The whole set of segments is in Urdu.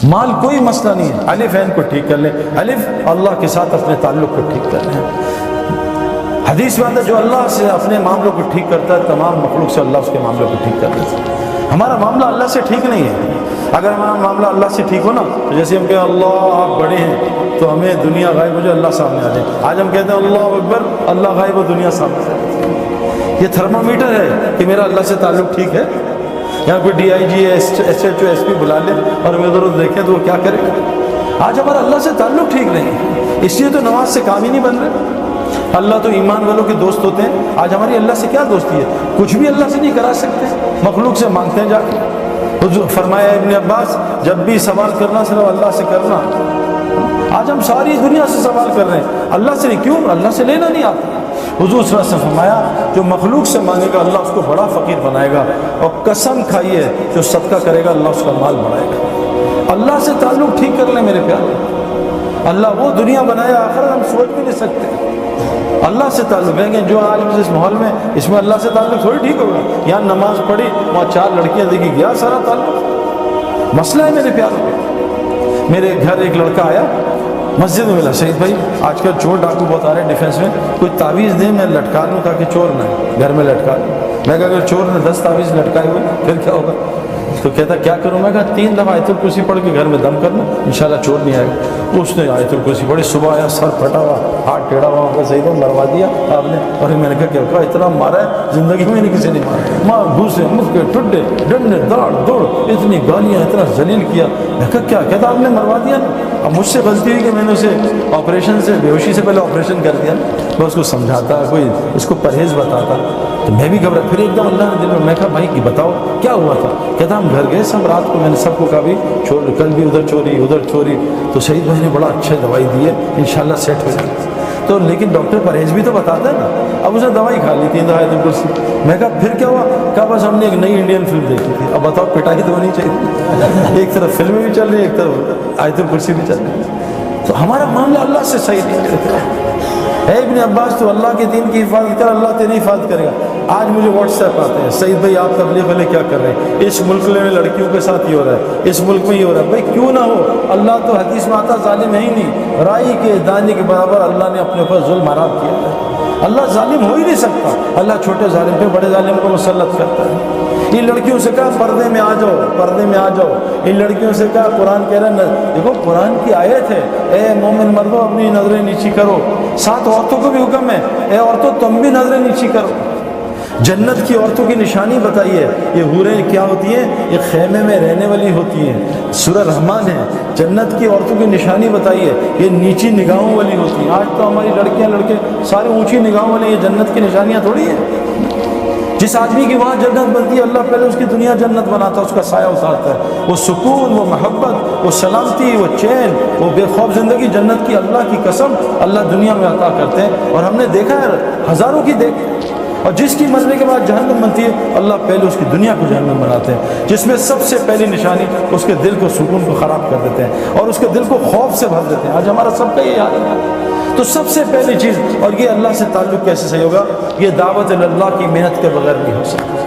مال کوئی مسئلہ نہیں ہے، الف عین کو ٹھیک کر لیں، الف اللہ کے ساتھ اپنے تعلق کو ٹھیک کر لیں۔ حدیث میں آتا ہے جو اللہ سے اپنے معاملوں کو ٹھیک کرتا ہے تمام مخلوق سے اللہ اس کے معاملوں کو ٹھیک کر دیتا ہے۔ ہمارا معاملہ اللہ سے ٹھیک نہیں ہے۔ اگر ہمارا معاملہ اللہ سے ٹھیک ہو نا تو جیسے ہم کہیں اللہ آپ بڑے ہیں تو ہمیں دنیا غائب ہو جائے اللہ سامنے آ جائے۔ آج ہم کہتے ہیں اللہ اکبر، اللہ غائب ہو دنیا سامنے آ جائے۔ یہ تھرمامیٹر ہے کہ میرا اللہ سے تعلق ٹھیک ہے۔ یہاں کوئی D I G S H O S P بلا لے اور ہمیں ادھر ادھر دیکھیں تو وہ کیا کرے گا؟ آج ہمارا اللہ سے تعلق ٹھیک نہیں ہے، اس لیے تو نماز سے کام ہی نہیں بن رہے۔ اللہ تو ایمان والوں کے دوست ہوتے ہیں، آج ہماری اللہ سے کیا دوستی ہے؟ کچھ بھی اللہ سے نہیں کرا سکتے، مخلوق سے مانگتے ہیں جا کے۔ حضور فرمایا ابن عباس جب بھی سوال کرنا صرف اللہ سے کرنا۔ آج ہم ساری دنیا سے سوال کر رہے ہیں، اللہ سے نہیں، کیوں؟ اللہ سے لینا نہیں آتا۔ حضور صلی اللہ علیہ وسلم فرمایا جو مخلوق سے مانگے گا اللہ اس کو بڑا فقیر بنائے گا، اور قسم کھائیے جو صدقہ کرے گا اللہ اس کا مال بڑھائے گا۔ اللہ سے تعلق ٹھیک کر لیں میرے پیارے، اللہ وہ دنیا بنایا آخرت ہم سوچ بھی نہیں سکتے۔ اللہ سے تعلق ہے کہ جو آج اس ماحول میں اس میں اللہ سے تعلق تھوڑی ٹھیک ہوگا۔ یہاں نماز پڑھی وہاں 4 لڑکیاں دیکھی، گیا سارا تعلق۔ مسئلہ ہے میرے پیارے، میرے گھر ایک لڑکا آیا مسجد میں ملا، شہید بھائی آج کل چور ڈاکو بہت آ رہے ہیں ڈیفینس میں، کوئی تعویذ دے میں لٹکا لوں تاکہ چور نہ گھر میں لٹکا لوں۔ میں کہا اگر چور نے 10 تعویذ لٹکائے ہوئے پھر کیا ہوگا؟ تو کہتا کیا کروں؟ میں کہا 3 دفعہ آیت الکرسی پڑھ کے گھر میں دم کرنا، انشاءاللہ چور نہیں آئے گا۔ اس نے آیت الکرسی پڑھی، صبح آیا سر پھٹا ہوا، ہاتھ ٹیڑھا ہوا، کہ صحیح تو مروا دیا آپ نے۔ اور میں نے کہا کیا کہا اتنا مارا ہے زندگی میں نہیں کسی نے مارا، ماں گھوسے مکے ٹڈے ڈنڈے داڑ دوڑ اتنی گالیاں اتنا ذلیل کیا۔ میں کہا کیا کہتا آپ نے مروا دیا نا؟ اب مجھ سے غلطی ہوئی کہ میں نے اسے آپریشن سے بے ہوشی سے پہلے آپریشن کر دیا۔ میں اس کو سمجھاتا، کوئی اس کو پرہیز بتاتا تو میں بھی گھبرا۔ پھر ایک دم اللہ نے دل میں کہا بھائی بتاؤ کیا ہوا تھا؟ کہتا ہم گھر گئے سب رات کو، میں نے سب کو کہا بھی کل بھی ادھر چوری ادھر چوری، تو شہید بھائی نے بڑا اچھا دوائی دی ہے انشاءاللہ سیٹ ہو جائے گا۔ تو لیکن ڈاکٹر پرہیز بھی تو بتاتا ہے نا۔ اب اس نے دوائی کھا لی 3 آیت الکرسی۔ میں کہا پھر کیا ہوا؟ کہا بس ہم نے ایک نئی انڈین فلم دیکھی تھی۔ اب بتاؤ پٹائی تو ہونی چاہیے، ایک طرف فلمیں بھی چل رہی ہیں ایک طرف آیت الکرسی بھی چل رہی ہے۔ تو ہمارا معاملہ اللہ سے صحیح نہیں کرتا۔ اے ابن عباس تو اللہ کے دین کی حفاظت کر، اللہ تیری حفاظت کرے گا۔ آج مجھے واٹس ایپ آتے ہیں سعید بھائی آپ تبلیغ والے کیا کر رہے ہیں، اس ملک میں لڑکیوں کے ساتھ یہ ہو رہا ہے، اس ملک میں یہ ہو رہا ہے۔ بھائی کیوں نہ ہو، اللہ تو حدیث میں آتا ظالم ہے ہی نہیں، رائی کے دانے کے برابر اللہ نے اپنے اوپر ظلم حرام کیا ہے۔ اللہ ظالم ہو ہی نہیں سکتا، اللہ چھوٹے ظالم پہ بڑے ظالم کو مسلط کرتا ہے۔ ان لڑکیوں سے کہا پردے میں آ جاؤ، پردے میں آ جاؤ۔ ان لڑکیوں سے کہا قرآن کہہ رہا ہے، دیکھو قرآن کی آیت ہے، اے مومن مردوں اپنی نظریں نیچی کرو۔ 7 عورتوں کو بھی حکم ہے، اے عورتوں تم بھی نظریں نیچی کرو۔ جنت کی عورتوں کی نشانی بتائیے، یہ حوریں کیا ہوتی ہیں؟ یہ خیمے میں رہنے والی ہوتی ہیں، سورہ رحمان ہے۔ جنت کی عورتوں کی نشانی بتائیے، یہ نیچی نگاہوں والی ہوتی ہیں۔ آج تو ہماری لڑکیاں لڑکے سارے اونچی نگاہوں والے، یہ جنت کی نشانیاں تھوڑی ہیں۔ جس آدمی کی وہاں جنت بنتی ہے اللہ پہلے اس کی دنیا جنت بناتا ہے، اس کا سایہ اتارتا ہے۔ وہ سکون، وہ محبت، وہ سلامتی، وہ چین، وہ بے خوف زندگی جنت کی اللہ کی قسم اللہ دنیا میں عطا کرتے ہیں۔ اور ہم نے دیکھا ہے ہزاروں کی اور جس کی مرنے کے بعد جہنم بنتی ہے اللہ پہلے اس کی دنیا کو جہنم بناتے ہیں، جس میں سب سے پہلی نشانی اس کے دل کو سکون کو خراب کر دیتے ہیں اور اس کے دل کو خوف سے بھر دیتے ہیں۔ آج ہمارا سب کا یہ حال ہے۔ تو سب سے پہلی چیز، اور یہ اللہ سے تعلق کیسے صحیح ہوگا؟ یہ دعوت اللہ کی محنت کے بغیر نہیں ہو سکتا۔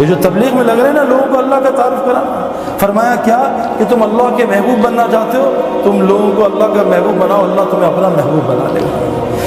یہ جو تبلیغ میں لگ رہے ہیں نا لوگوں کو اللہ کا تعارف کرانا، فرمایا کیا کہ تم اللہ کے محبوب بننا چاہتے ہو، تم لوگوں کو اللہ کا محبوب بناؤ، اللہ تمہیں اپنا محبوب بنا لے گا۔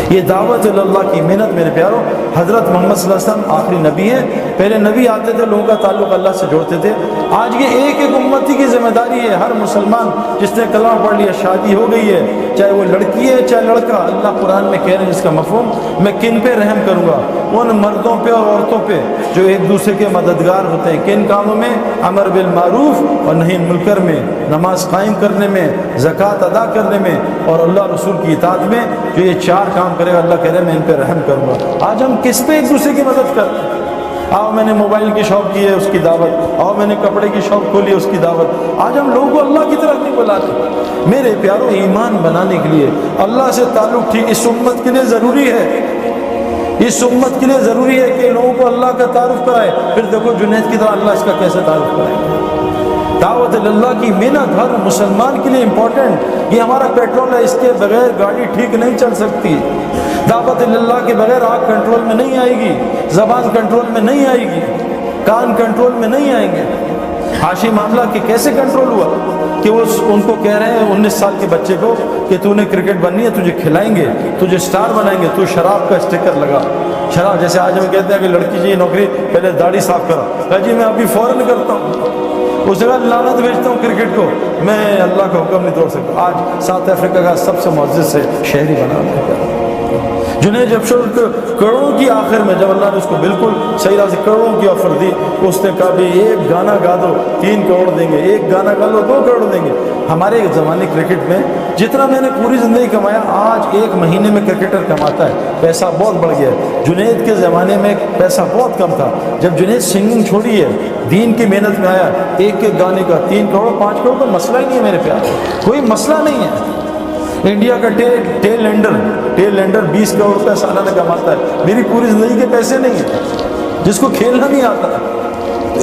یہ دعوت اللہ کی محنت میرے پیاروں، حضرت محمد صلی اللہ علیہ وسلم آخری نبی ہے، پہلے نبی آتے تھے لوگوں کا تعلق اللہ سے جوڑتے تھے۔ آج یہ ایک ایک امتی کی ذمہ داری ہے، ہر مسلمان جس نے کلمہ پڑھ لیا، شادی ہو گئی ہے، چاہے وہ لڑکی ہے چاہے لڑکا، اللہ قرآن میں کہہ رہے ہیں جس کا مفہوم، میں کن پہ رحم کروں گا؟ ان مردوں پہ اور عورتوں پہ جو ایک دوسرے کے مددگار ہوتے ہیں۔ کن کاموں میں؟ امر بالمعروف اور نہی عن المنکر میں، نماز قائم کرنے میں، زکوٰۃ ادا کرنے میں، اور اللہ رسول کی اطاعت میں۔ جو یہ 4 کام کرے گا اللہ کہہ رہے ہیں میں ان پہ رحم کروں گا۔ آج ہم کس پہ ایک دوسرے کی مدد کرتے ہیں؟ آؤ میں نے موبائل کی شاپ کی ہے اس کی دعوت، آؤ میں نے کپڑے کی شاپ کھولی ہے اس کی دعوت۔ آج ہم لوگوں کو اللہ کی طرف نہیں بلاتے۔ میرے پیاروں، ایمان بنانے کے لیے اللہ سے تعلق ٹھیک اس امت کے لیے ضروری ہے، اس امت کے لیے ضروری ہے کہ لوگوں کو اللہ کا تعارف کرائے۔ پھر دیکھو جنید کی طرح اللہ اس کا کیسے تعارف کرائے۔ دعوت اللہ کی محنت ہر مسلمان کے لیے امپورٹنٹ۔ یہ ہمارا پیٹرول ہے، اس کے بغیر گاڑی ٹھیک نہیں چل سکتی۔ دعوت اللہ کے بغیر آنکھ کنٹرول میں نہیں آئے گی، زبان کنٹرول میں نہیں آئے گی، کان کنٹرول میں نہیں آئیں گے۔ حاشی معاملہ کہ کیسے کنٹرول ہوا؟ کہ وہ ان کو کہہ رہے ہیں 19 سال کے بچے کو کہ تو نے کرکٹ بننی ہے، تجھے کھلائیں گے، تجھے سٹار بنائیں گے، تو شراب کا اسٹیکر لگا. شراب جیسے آج ہم کہتے ہیں کہ لڑکی چاہیے نوکری، پہلے داڑھی صاف کرا. کہا جی میں ابھی فوراً کرتا ہوں. اس جگہ لعنت بھیجتا ہوں کرکٹ کو، میں اللہ کا حکم نہیں توڑ سکتا. آج ساؤتھ افریقہ کا سب سے معزز سے شہری بنا ہے جنہیں جب کروڑوں کی آخر میں جب اللہ نے اس کو بالکل صحیح راہ سے کروڑوں کی آفر دی، اس نے کہا بھی ایک گانا گا دو 3 کروڑ دیں گے، ایک گانا گا لو 2 کروڑ دیں گے. ہمارے زمانے کرکٹ میں جتنا میں نے پوری زندگی کمایا، آج 1 مہینے میں کرکٹر کماتا ہے. پیسہ بہت بڑھ گیا ہے. جنید کے زمانے میں پیسہ بہت کم تھا. جب جنید سنگنگ چھوڑی ہے، دین کی محنت میں آیا، ایک گانے کا 3 کروڑ 5 کروڑ کا مسئلہ ہی نہیں ہے میرے پیار، کوئی مسئلہ نہیں ہے. انڈیا کا ٹیل لینڈر 20 کروڑ روپے سالانہ کماتا ہے. میری پوری زندگی کے پیسے نہیں ہیں، جس کو کھیلنا نہیں آتا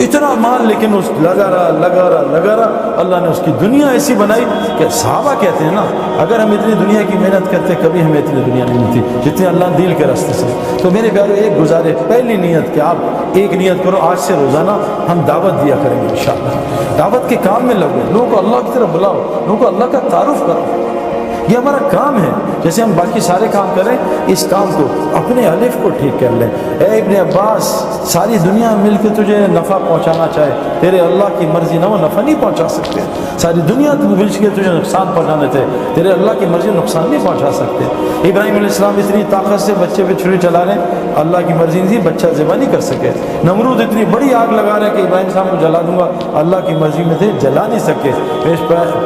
اتنا مال، لیکن اس لگا رہا. اللہ نے اس کی دنیا ایسی بنائی کہ صحابہ کہتے ہیں نا، اگر ہم اتنی دنیا کی محنت کرتے کبھی ہمیں اتنی دنیا نہیں ملتی جتنی اللہ دل کے راستے سے. تو میرے پیارو ایک گزارے، پہلی نیت کہ آپ ایک نیت کرو، آج سے روزانہ ہم دعوت دیا کریں گے انشاءاللہ. دعوت کے کام میں لگو، لوگوں کو اللہ کی طرف بلاؤ، لوگوں کو اللہ کا تعارف کرو. یہ ہمارا کام ہے. جیسے ہم باقی سارے کام کریں، اس کام کو اپنے الف کو ٹھیک کر لیں. اے ابن عباس، ساری دنیا مل کے تجھے نفع پہنچانا چاہے، تیرے اللہ کی مرضی نہ وہ نفع نہیں پہنچا سکتے. ساری دنیا مل کے تجھے نقصان پہنچانے تھے، تیرے اللہ کی مرضی نقصان نہیں پہنچا سکتے. ابراہیم علیہ السلام اتنی طاقت سے بچے پہ چھری چلا رہے ہیں، اللہ کی مرضی نہیں تھی، بچہ ذبح نہیں کر سکے. نمرود اتنی بڑی آگ لگا رہے کہ ابراہیم صاحب کو جلا دوں گا، اللہ کی مرضی میں تھے، جلا نہیں سکے.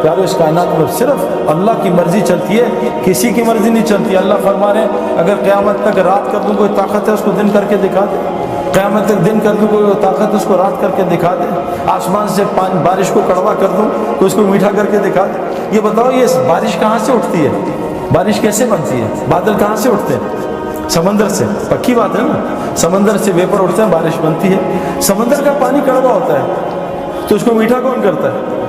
پیارے اس کائنات میں صرف اللہ کی مرضی چلتی ہے، کسی کی مرضی نہیں چلتی. اللہ فرما رہے ہیں اگر قیامت تک رات کر دوں کوئی طاقت ہے اس کو دن کر کے دکھا دے، قیامت تک دن کر دوں کوئی طاقت اس کو رات کر کے دکھا دے، آسمان سے بارش کو کڑوا کر دوں کوئی اس کو میٹھا کر کے دکھا دے. یہ بتاؤ یہ بارش کہاں سے اٹھتی ہے؟ بارش کیسے بنتی ہے؟ بادل کہاں سے اٹھتے ہیں؟ سمندر سے. پکی بات ہے نا، سمندر سے ویپر اٹھتے ہیں، بارش بنتی ہے. سمندر کا پانی کڑوا ہوتا ہے تو اس کو میٹھا کون کرتا ہے؟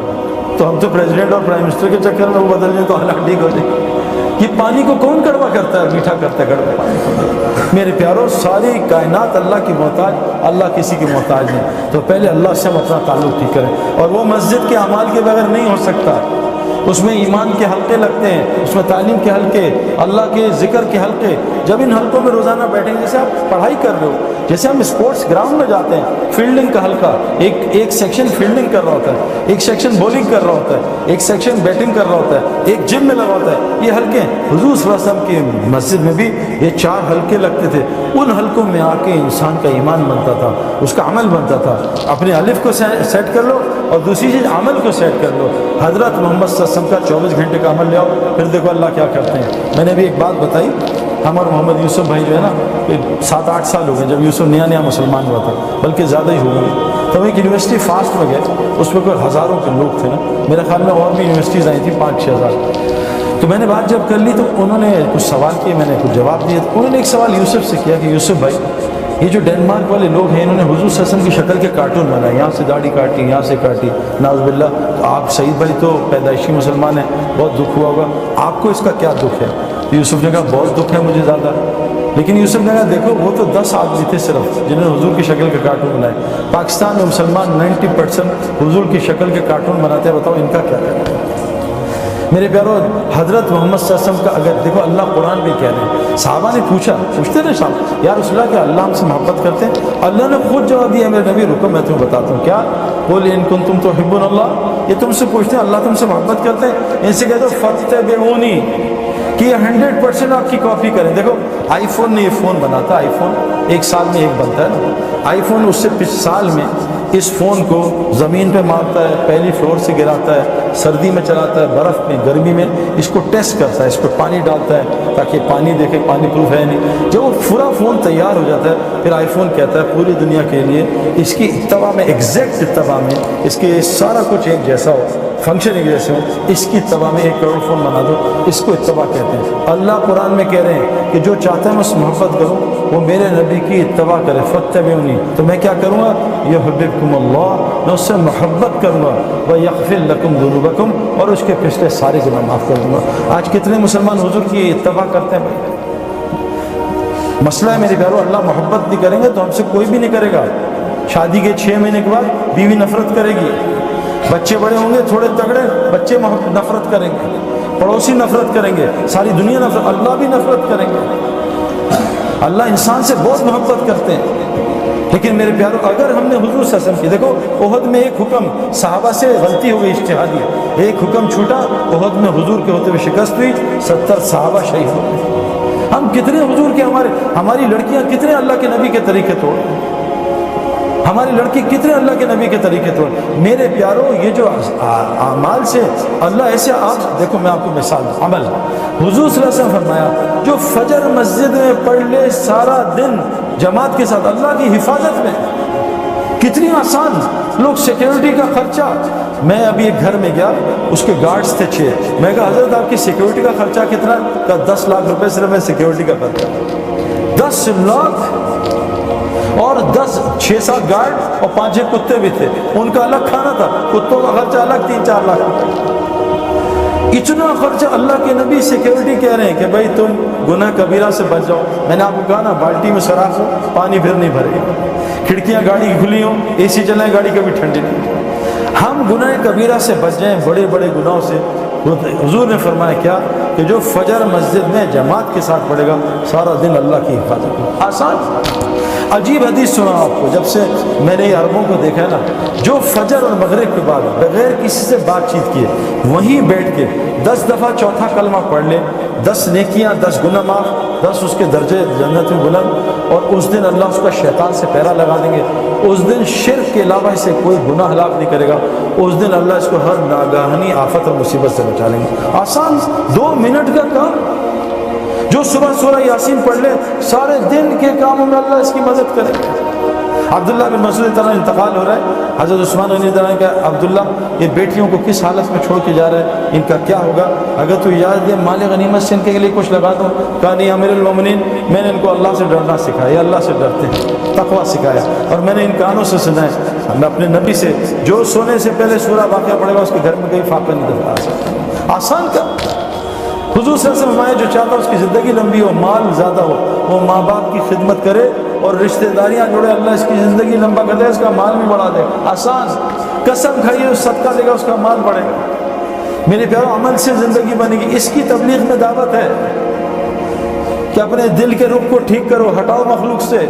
تو ہم تو پریزیڈنٹ اور پرائم منسٹر کے چکر میں وہ بدل جائیں تو حالات ٹھیک ہو جائے. یہ پانی کو کون کڑوا کرتا ہے؟ میٹھا کرتا ہے کڑوا پانی کو. میرے پیاروں، ساری کائنات اللہ کی محتاج، اللہ کسی کی محتاج نہیں. تو پہلے اللہ سے ہم اپنا تعلق ٹھیک کریں. اور وہ مسجد کے اعمال کے بغیر نہیں ہو سکتا. اس میں ایمان کے حلقے لگتے ہیں، اس میں تعلیم کے حلقے، اللہ کے ذکر کے حلقے. جب ان حلقوں میں روزانہ بیٹھیں گے، جیسے آپ پڑھائی کر رہے ہو، جیسے ہم اسپورٹس گراؤنڈ میں جاتے ہیں، فیلڈنگ کا حلقہ، ایک سیکشن فیلڈنگ کر رہا ہوتا ہے، ایک سیکشن بولنگ کر رہا ہوتا ہے، ایک سیکشن بیٹنگ کر رہا ہوتا ہے، ایک جم میں لگا ہوتا ہے. یہ حلقے حضور صلی اللہ علیہ وسلم کی مسجد میں بھی یہ 4 حلقے لگتے تھے. ان حلقوں میں آ کے انسان کا ایمان بنتا تھا، اس کا عمل بنتا تھا. اپنے الف کو سیٹ کر لو اور دوسری چیز عمل کو سیٹ کر لو. حضرت محمد صلی اللہ علیہ وسلم کا 24 گھنٹے کا عمل لے آؤ، پھر دیکھو اللہ کیا کرتے ہیں. میں نے ابھی ایک بات بتائی، ہمارا محمد یوسف بھائی جو ہے نا، 7-8 سال ہو گئے جب یوسف نیا مسلمان ہوا تھا، بلکہ زیادہ ہی ہو گئے. تو ہم ایک یونیورسٹی فاسٹ میں گئے، اس میں کوئی ہزاروں کے لوگ تھے نا، میرے خیال میں اور بھی یونیورسٹیز آئی تھیں 5-6 ہزار. تو میں نے بات جب کر لی تو انہوں نے کچھ سوال کیے، میں نے کچھ جواب دیے. انہوں نے ایک سوال یوسف سے کیا کہ یوسف بھائی، یہ جو ڈینمارک والے لوگ ہیں انہوں نے حضور صلی اللہ علیہ وسلم کی شکل کے کارٹون بنائے، یہاں سے داڑھی کاٹی، یہاں سے کاٹی، ناز باللہ. آپ سعید بھائی تو پیدائشی مسلمان ہیں، بہت دکھ ہوا ہوگا، آپ کو اس کا کیا دکھ ہے؟ یوسف نے کہا بہت دکھ ہے مجھے زیادہ. لیکن یوسف نے کہا دیکھو وہ تو 10 آدمی تھے صرف جنہوں نے حضور کی شکل کے کارٹون بنائے. پاکستان میں مسلمان 90% حضور کی شکل کے کارٹون بناتے ہیں، بتاؤ ان کا کیا کرنا ہے؟ میرے پیارو، حضرت محمد صلی اللہ علیہ وسلم کا اگر دیکھو اللہ قرآن بھی کہہ رہے ہیں، صحابہ نے پوچھتے نا صاحب یا رسول اللہ کہ اللہ ہم سے محبت کرتے ہیں؟ اللہ نے خود جواب دیا، میرے نبی رکو میں تمہیں بتاتا ہوں. کیا؟ قل ان کنتم تحبون اللہ. یہ تم سے پوچھتے ہیں اللہ تم سے محبت کرتے ہیں، ان سے کہہ دو فاتبعونی کہ یہ 100% آپ کی کاپی کریں. دیکھو آئی فون نے یہ فون بناتا، آئی فون 1 سال میں ایک بنتا ہے نا. آئی فون اس سے 5 سال میں اس فون کو زمین پہ مارتا ہے، پہلی فلور سے گراتا ہے، سردی میں چلاتا ہے، برف میں، گرمی میں، اس کو ٹیسٹ کرتا ہے، اس پہ پانی ڈالتا ہے تاکہ پانی دیکھے پانی پروف ہے نہیں. جب وہ پورا فون تیار ہو جاتا ہے پھر آئی فون کہتا ہے پوری دنیا کے لیے اس کی اتباع میں، ایگزیکٹ اتباع میں، اس کے سارا کچھ ایک جیسا ہو، فنکشن ایک جیسے ہو، اس کی اتباع میں 1 کروڑ فون بنا دو. اس کو اتباع کہتے ہیں. اللہ قرآن میں کہہ رہے ہیں کہ جو چاہتا ہے میں اس محبت کروں وہ میرے نبی کی اتباع کرے. فاتبعونی، تو میں کیا کروں گا؟ یحببکم اللہ، میں اس سے محبت کروں گا. ویغفر لکم ذنوبکم، اور اس کے پچھلے سارے گناہ معاف کر دوں گا. آج کتنے مسلمان حضور کی اتباع کرتے ہیں بھائی؟ مسئلہ ہے میرے پیارو، اللہ محبت نہیں کریں گے تو ہم سے کوئی بھی نہیں کرے گا. شادی کے 6 مہینے کے بعد بیوی نفرت کرے گی، بچے بڑے ہوں گے تھوڑے تگڑے، بچے نفرت کریں گے، پڑوسی نفرت کریں گے، ساری دنیا نفرت، اللہ بھی نفرت کریں گے۔ اللہ انسان سے بہت محبت کرتے ہیں، لیکن میرے پیارو اگر ہم نے حضور صلی اللہ علیہ وسلم کی، دیکھو احد میں ایک حکم صحابہ سے غلطی ہو گئی اجتہادی، ایک حکم چھوٹا، احد میں حضور کے ہوتے ہوئے شکست ہوئی، 70 صحابہ شہید ہو گئے۔ ہم کتنے حضور کے، ہماری لڑکیاں کتنے اللہ کے نبی کے طریقے توڑ، ہماری لڑکی کتنے اللہ کے نبی کے طریقے توڑ۔ میرے پیارو یہ جو اعمال سے اللہ ایسے، آپ دیکھو میں آپ کو مثال دوں، عمل حضور صلی اللہ علیہ وسلم فرمایا جو فجر مسجد میں پڑھ لے سارا دن جماعت کے ساتھ اللہ کی حفاظت میں، کتنی آسان۔ لوگ سیکیورٹی کا خرچہ، میں ابھی ایک گھر میں گیا، اس کے گارڈز تھے 6، میں کہا حضرت آپ کی سیکیورٹی کا خرچہ کتنا؟ کہا 10 لاکھ روپے صرف میں سیکیورٹی کا خرچہ۔ 10 لاکھ اور 6-7 گارڈ اور 5-6 کتے بھی تھے، ان کا الگ کھانا تھا، کتوں کا خرچہ الگ 3-4 لاکھ روپے۔ اتنا خرچہ اللہ کے نبی سیکیورٹی کہہ رہے ہیں کہ بھائی تم گناہ کبیرہ سے بچ جاؤ۔ میں نے آپ کو کہا نا بالٹی میں سراخ ہو پانی پھر نہیں بھرے گا، کھڑکیاں گاڑی کی کھلی ہوں، اے سی چلائیں گاڑی کبھی ٹھنڈی نہیں۔ ہم گناہ کبیرہ سے بچ جائیں، بڑے بڑے گناہوں سے۔ حضور نے فرمایا کیا کہ جو فجر مسجد میں جماعت کے ساتھ پڑھے گا سارا دن اللہ کی حفاظت۔ آسان عجیب حدیث سنا آپ کو، جب سے میں نے عربوں کو دیکھا ہے نا، جو فجر اور مغرب کے بعد بغیر کسی سے بات چیت کیے وہیں بیٹھ کے 10 دفعہ چوتھا کلمہ پڑھ لے، 10 نیکیاں، 10 گناہ معاف، 10 اس کے درجے جنت میں بلند، اور اس دن اللہ اس کا شیطان سے پہرا لگا دیں گے۔ اس دن شرک کے علاوہ اسے کوئی گناہ ہلاک نہیں کرے گا، اس دن اللہ اس کو ہر ناگہانی آفت اور مصیبت سے بچا لیں گے۔ آسان 2 منٹ کا کام، جو صبح سورہ یاسین پڑھ لے سارے دن کے کاموں میں اللہ اس کی مدد کرے گا۔ عبداللہ بن مسعود طرح انتقال ہو رہا ہے، حضرت عثمان رضی اللہ عنہ کہ عبداللہ یہ بیٹیوں کو کس حالت میں چھوڑ کے جا رہا ہے، ان کا کیا ہوگا؟ اگر تو اجازت دے مال غنیمت سے ان کے لیے کچھ لگا دوں۔ کہا نہیں امیر المومنین، میں نے ان کو اللہ سے ڈرنا سکھایا، اللہ سے ڈرتے ہیں، تقویٰ سکھایا، اور میں نے ان کانوں سے سنا ہے میں اپنے نبی سے جو سونے سے پہلے سورہ واقعہ پڑھے گا اس کے گھر میں کوئی فاقہ نہیں دکھا سکتا۔ آسان کا حضور صلی اللہ علیہ وسلم فرمایا جو چاہتا اس کی زندگی لمبی ہو، مال زیادہ ہو، وہ ماں باپ کی خدمت کرے اور رشتہ داریاں جوڑے، اللہ اس کی زندگی لمبا کر دے، اس کا مال بھی بڑھا دے۔ آسان، قسم کھائیے صدقہ دے گا اس کا مال بڑھے گا۔ میرے پیارو عمل سے زندگی بنے گی۔ اس کی تبلیغ میں دعوت ہے کہ اپنے دل کے رخ کو ٹھیک کرو، ہٹاؤ مخلوق سے،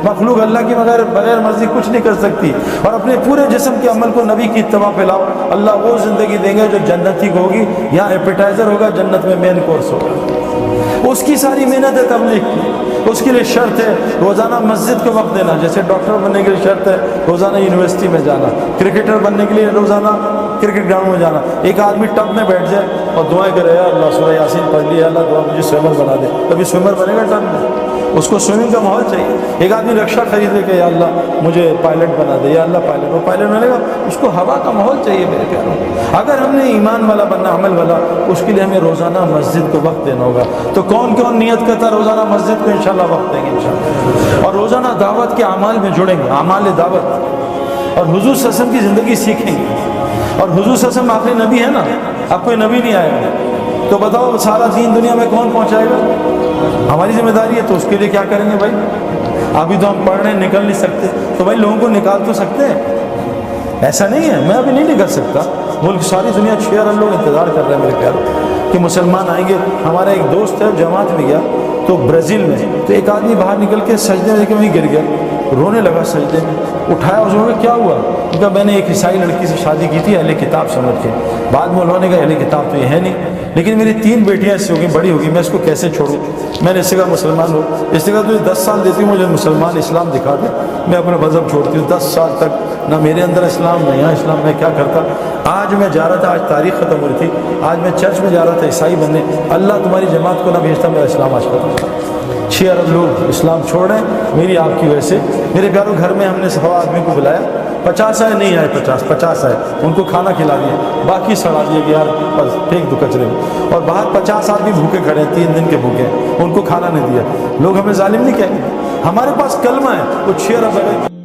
مخلوق اللہ کی بغیر مرضی کچھ نہیں کر سکتی، اور اپنے پورے جسم کے عمل کو نبی کی اتباع پہ لاؤ، اللہ وہ زندگی دیں گے جو جنتی کو ہوگی۔ یہاں ایپیٹائزر ہوگا، جنت میں مین کورس ہوگا۔ اس کی ساری محنت ہے تبلیغ کی، اس کے لیے شرط ہے روزانہ مسجد کو وقت دینا، جیسے ڈاکٹر بننے کے لیے شرط ہے روزانہ یونیورسٹی میں جانا، کرکٹر بننے کے لیے روزانہ کرکٹ گراؤنڈ میں جانا۔ ایک آدمی ٹب میں بیٹھ جائے اور دعائیں کرے، یا اللہ سورہ یاسین پڑھ لی، اللہ دعا مجھے سوئمر بنا دے، کبھی سوئمر بنے گا ٹب میں؟ اس کو سوئمنگ کا ماحول چاہیے۔ ایک آدمی رکشہ خرید لے کہ یا اللہ مجھے پائلٹ بنا دے، یا اللہ پائلٹ، وہ پائلٹ بنے گا، اس کو ہوا کا ماحول چاہیے میرے پیاروں۔ اگر ہم نے ایمان والا بننا، عمل والا، اس کے لیے ہمیں روزانہ مسجد کو وقت دینا ہوگا۔ تو کون کون نیت کرتا ہے روزانہ مسجد کو؟ انشاءاللہ وقت دیں گے انشاءاللہ، اور روزانہ دعوت کے اعمال میں جڑیں گے، اعمال دعوت، اور حضور صلی اللہ علیہ وسلم کی زندگی سیکھیں گے۔ اور حضور صلی اللہ علیہ وسلم آخری نبی ہے نا، اب کوئی نبی نہیں آئے گا، تو بتاؤ سارا دین دنیا میں کون پہنچائے گا؟ ہماری ذمہ داری ہے، تو اس کے لیے کیا کریں گے بھائی؟ ابھی تو ہم پڑھ رہے ہیں، نکل نہیں سکتے، تو بھائی لوگوں کو نکال تو سکتے ہیں۔ ایسا نہیں ہے میں ابھی نہیں نکل سکتا، ملک ساری دنیا 6 ارب لوگ انتظار کر رہے ہیں میرے پیاروں کہ مسلمان آئیں گے۔ ہمارا ایک دوست ہے جماعت میں گیا تو برازیل میں، تو ایک آدمی باہر نکل کے سجدے میں وہیں گر گیا، رونے لگا سجدے میں، اٹھایا اس نے، کیا ہوا؟ کہا میں نے ایک عیسائی لڑکی سے شادی کی تھی اہل کتاب سمجھ کے، بعد میں انہوں نے کہا اہل کتاب تو یہ ہے نہیں، لیکن میری 3 بیٹیاں اس سے ہوگی، بڑی ہوگی، میں اس کو کیسے چھوڑوں؟ میں نے اس سے کہا مسلمان ہو، اس نے کہا تجھے 10 سال دیتی ہوں، مجھے مسلمان اسلام دکھا دے، میں اپنا مذہب چھوڑتی ہوں۔ 10 سال تک نہ میرے اندر اسلام نہ یہاں اسلام، میں کیا کرتا؟ آج میں جا رہا تھا، آج تاریخ ختم ہو رہی تھی، آج میں چرچ میں جا رہا تھا عیسائی بننے، اللہ تمہاری جماعت کو نہ بھیجتا، میرا اسلام آج ختم۔ 6 ارب لوگ اسلام چھوڑ رہے ہیں میری آپ کی وجہ سے۔ میرے پیاروں گھر میں ہم نے 100 آدمی کو بلایا، 50 آئے نہیں آئے، 50 آئے، ان کو کھانا کھلا دیا، باقی سڑا دیا کہ یار بس پھینک دو کچرے میں، اور باہر 50 آدمی بھوکے کھڑے ہیں، 3 دن کے بھوکے ہیں، ان کو کھانا نہیں دیا۔ لوگ ہمیں ظالم نہیں کہیں گے، ہمارے پاس کلمہ ہے، وہ 6 ارب ہے۔